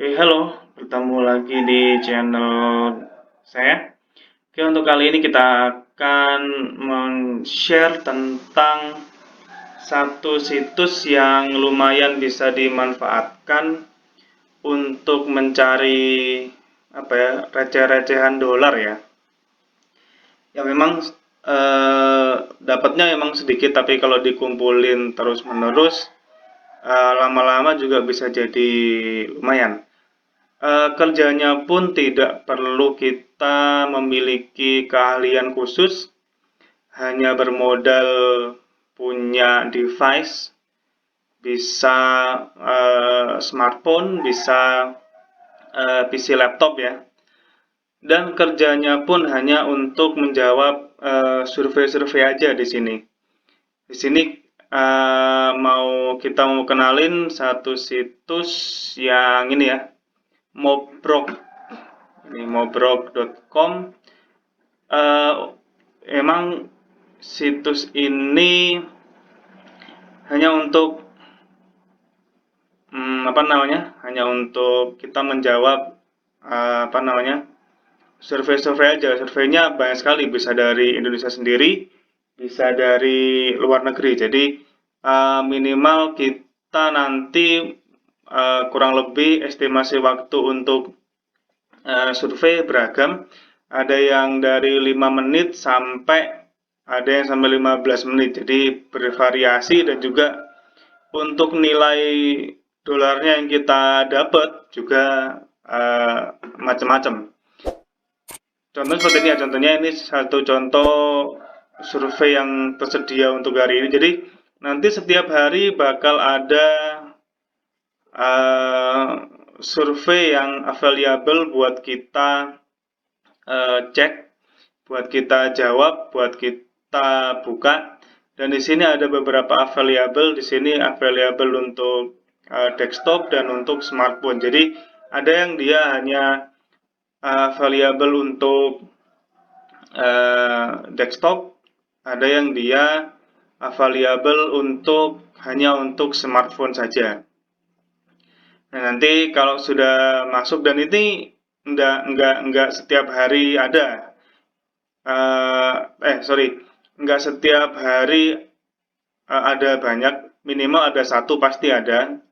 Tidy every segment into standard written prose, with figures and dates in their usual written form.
Halo, bertemu lagi di channel saya. Oke, untuk kali ini kita akan men-share tentang satu situs yang lumayan bisa dimanfaatkan untuk mencari receh-recehan dolar ya. Ya memang dapatnya memang sedikit, tapi kalau dikumpulin terus-menerus lama-lama juga bisa jadi lumayan. Kerjanya pun tidak perlu kita memiliki keahlian khusus, hanya bermodal punya device, bisa smartphone, bisa PC laptop ya. Dan kerjanya pun hanya untuk menjawab survei-survei aja di sini. Di sini kita mau kenalin satu situs yang ini ya, Mobrok. Ini mobrok.com. Emang situs ini hanya untuk hanya untuk kita menjawab survei-survei aja. Surveinya banyak sekali, bisa dari Indonesia sendiri, bisa dari luar negeri. Jadi minimal kita nanti kurang lebih estimasi waktu untuk survei beragam. Ada yang dari 5 menit sampai ada yang sampai 15 menit. Jadi bervariasi, dan juga untuk nilai dolarnya yang kita dapat juga macam-macam. Contoh seperti ini ya, contohnya ini satu contoh survei yang tersedia untuk hari ini. Jadi nanti setiap hari bakal ada survei yang available buat kita cek, buat kita jawab, buat kita buka. Dan di sini ada beberapa available. Di sini available untuk desktop dan untuk smartphone. Jadi ada yang dia hanya available untuk desktop, ada yang dia available hanya untuk smartphone saja. Nah, nanti kalau sudah masuk, dan ini enggak setiap hari ada. Enggak setiap hari ada banyak, minimal ada satu pasti ada.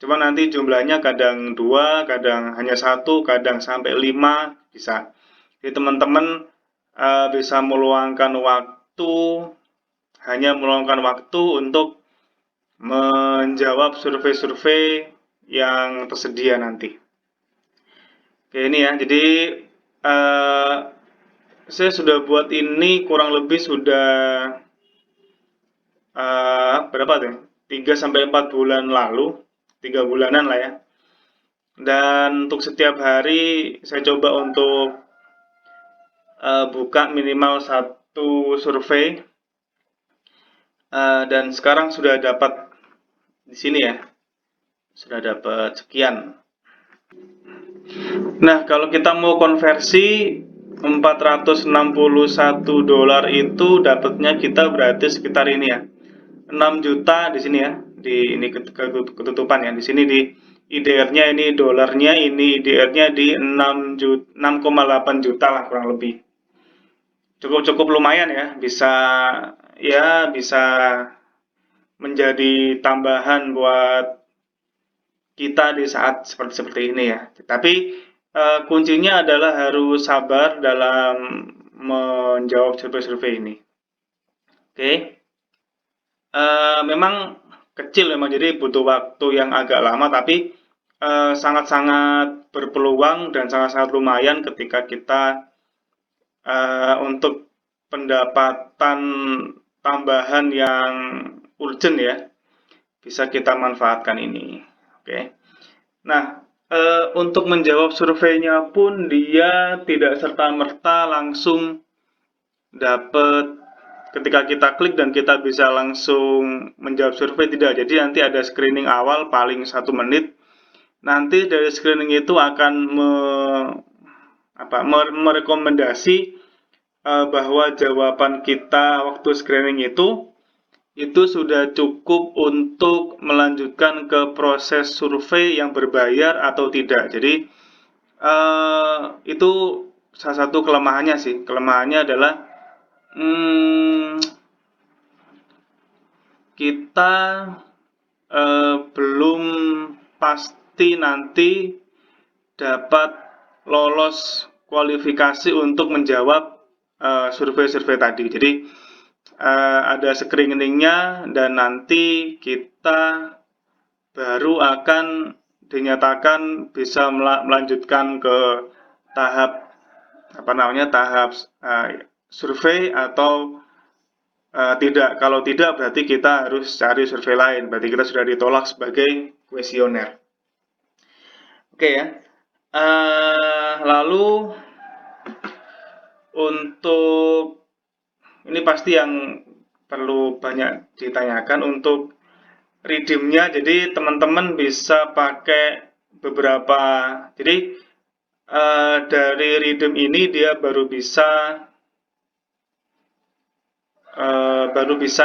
Cuma nanti jumlahnya kadang 2, kadang hanya 1, kadang sampai 5 bisa. Jadi teman-teman bisa meluangkan waktu untuk menjawab survei-survei yang tersedia nanti. Oke, ini ya. Jadi saya sudah buat ini kurang lebih sudah berapa tuh? 3 sampai 4 bulan lalu, 3 bulanan lah ya. Dan untuk setiap hari saya coba untuk buka minimal satu survei, dan sekarang sudah dapat di sini ya, sudah dapat sekian. Nah, kalau kita mau konversi 461 dolar itu dapatnya kita berarti sekitar ini ya, 6 juta di sini ya, di ini ketutupan ya. Di sini di IDR-nya, ini dolarnya, ini IDR-nya di 6,8 juta lah kurang lebih. Cukup lumayan ya, bisa menjadi tambahan buat kita di saat seperti ini ya. Tapi kuncinya adalah harus sabar dalam menjawab survei-survei ini. Oke. Memang kecil memang, jadi butuh waktu yang agak lama, tapi sangat-sangat berpeluang dan sangat-sangat lumayan ketika kita untuk pendapatan tambahan yang urgent ya, bisa kita manfaatkan ini. Oke. Nah, untuk menjawab surveinya pun dia tidak serta-merta langsung dapat ketika kita klik dan kita bisa langsung menjawab survei, tidak. Jadi nanti ada screening awal paling 1 menit. Nanti dari screening itu akan merekomendasi bahwa jawaban kita waktu screening itu itu sudah cukup untuk melanjutkan ke proses survei yang berbayar atau tidak. Jadi itu salah satu kelemahannya sih. Kelemahannya adalah kita belum pasti nanti dapat lolos kualifikasi untuk menjawab survei-survei tadi. Jadi ada screeningnya dan nanti kita baru akan dinyatakan bisa melanjutkan ke tahap tahap survei atau tidak. Kalau tidak berarti kita harus cari survei lain. Berarti kita sudah ditolak sebagai kuesioner. Oke ya. Lalu untuk ini pasti yang perlu banyak ditanyakan untuk redeemnya. Jadi teman-teman bisa pakai beberapa. Jadi dari redeem ini dia baru bisa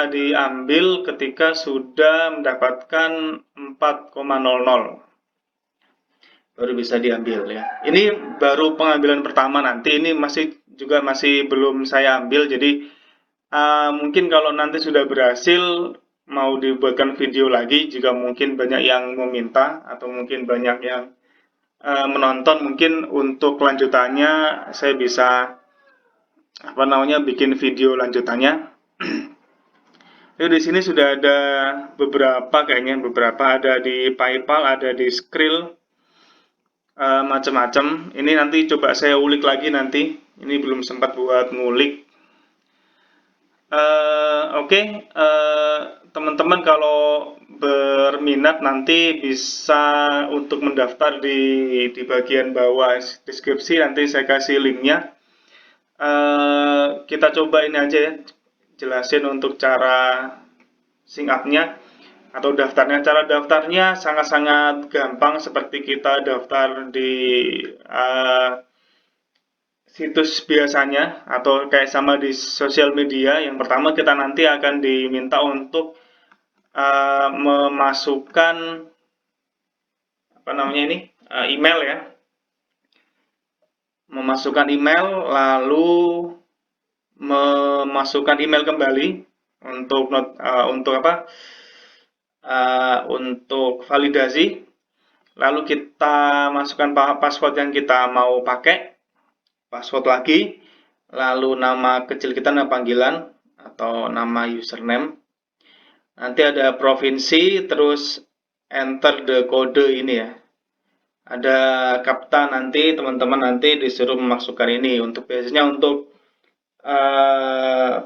diambil ketika sudah mendapatkan 4,00. Baru bisa diambil ya. Ini baru pengambilan pertama, nanti ini masih belum saya ambil. Jadi mungkin kalau nanti sudah berhasil mau dibuatkan video lagi, jika mungkin banyak yang meminta atau mungkin banyak yang menonton, mungkin untuk kelanjutannya saya bisa bikin video lanjutannya. Jadi di sini sudah ada beberapa ada di PayPal, ada di Skrill, macam-macam. Ini nanti coba saya ulik lagi nanti. Ini belum sempat buat ngulik. Oke, teman-teman kalau berminat nanti bisa untuk mendaftar di bagian bawah deskripsi, nanti saya kasih linknya. Kita coba ini aja ya, jelasin untuk cara sign up-nya atau daftarnya. Cara daftarnya sangat-sangat gampang, seperti kita daftar di situs biasanya atau kayak sama di sosial media. Yang pertama kita nanti akan diminta untuk memasukkan email ya, memasukkan email, lalu memasukkan email kembali untuk validasi, lalu kita masukkan password yang kita mau pakai, password lagi, lalu nama kecil kita, nama panggilan atau nama username, nanti ada provinsi, terus enter the kode ini ya, ada kapta, nanti teman-teman nanti disuruh memasukkan ini. Untuk biasanya untuk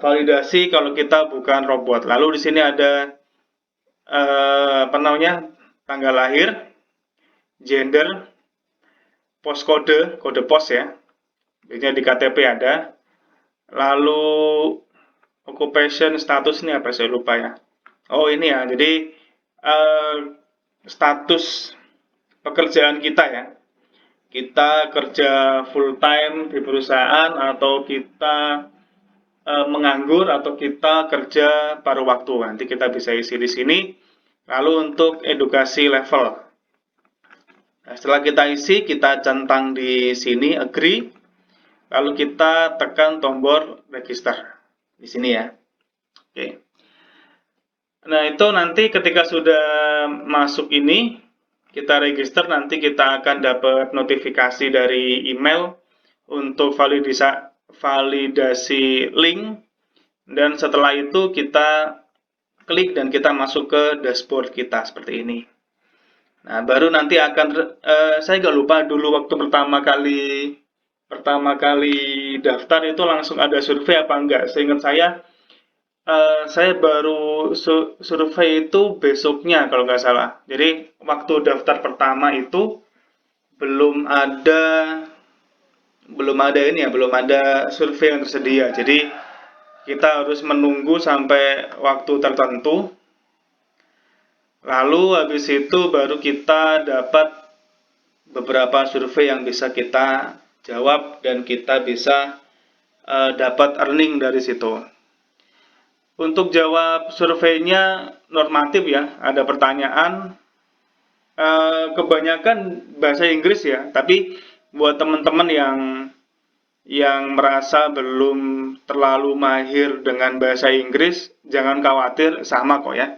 validasi kalau kita bukan robot. Lalu di sini ada tanggal lahir, gender, kode pos ya, biasanya di KTP ada. Lalu occupation status ini apa, saya lupa ya. Oh ini ya, jadi status pekerjaan kita ya, kita kerja full time di perusahaan atau kita menganggur atau kita kerja paruh waktu, nanti kita bisa isi di sini. Lalu untuk edukasi level, nah, setelah kita isi, kita centang di sini agree, lalu kita tekan tombol register di sini ya. Oke. Nah itu nanti ketika sudah masuk ini, kita register, nanti kita akan dapat notifikasi dari email untuk validasi link, dan setelah itu kita klik dan kita masuk ke dashboard kita seperti ini. Nah baru nanti akan saya nggak lupa dulu waktu pertama kali daftar itu langsung ada survei apa enggak. Seingat saya baru survei itu besoknya kalau nggak salah. Jadi waktu daftar pertama itu belum ada survei yang tersedia. Jadi kita harus menunggu sampai waktu tertentu. Lalu habis itu baru kita dapat beberapa survei yang bisa kita jawab dan kita bisa dapat earning dari situ. Untuk jawab surveinya normatif ya, ada pertanyaan, kebanyakan bahasa Inggris ya, tapi buat teman-teman yang merasa belum terlalu mahir dengan bahasa Inggris, jangan khawatir, sama kok ya.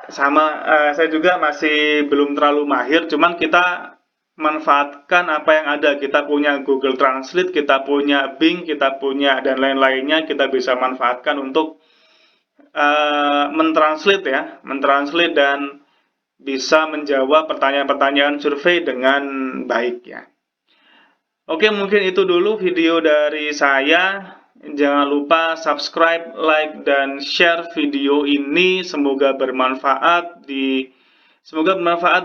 Sama, saya juga masih belum terlalu mahir, cuman kita manfaatkan apa yang ada. Kita punya Google Translate, kita punya Bing, kita punya dan lain-lainnya, kita bisa manfaatkan untuk mentranslate ya, mentranslate dan bisa menjawab pertanyaan-pertanyaan survei dengan baik ya. Oke, mungkin itu dulu video dari saya. Jangan lupa subscribe, like, dan share video ini. Semoga bermanfaat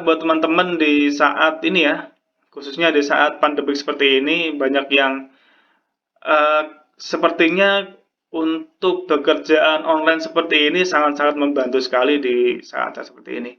buat teman-teman di saat ini ya. Khususnya di saat pandemi seperti ini, banyak yang sepertinya untuk pekerjaan online seperti ini sangat-sangat membantu sekali di saat seperti ini.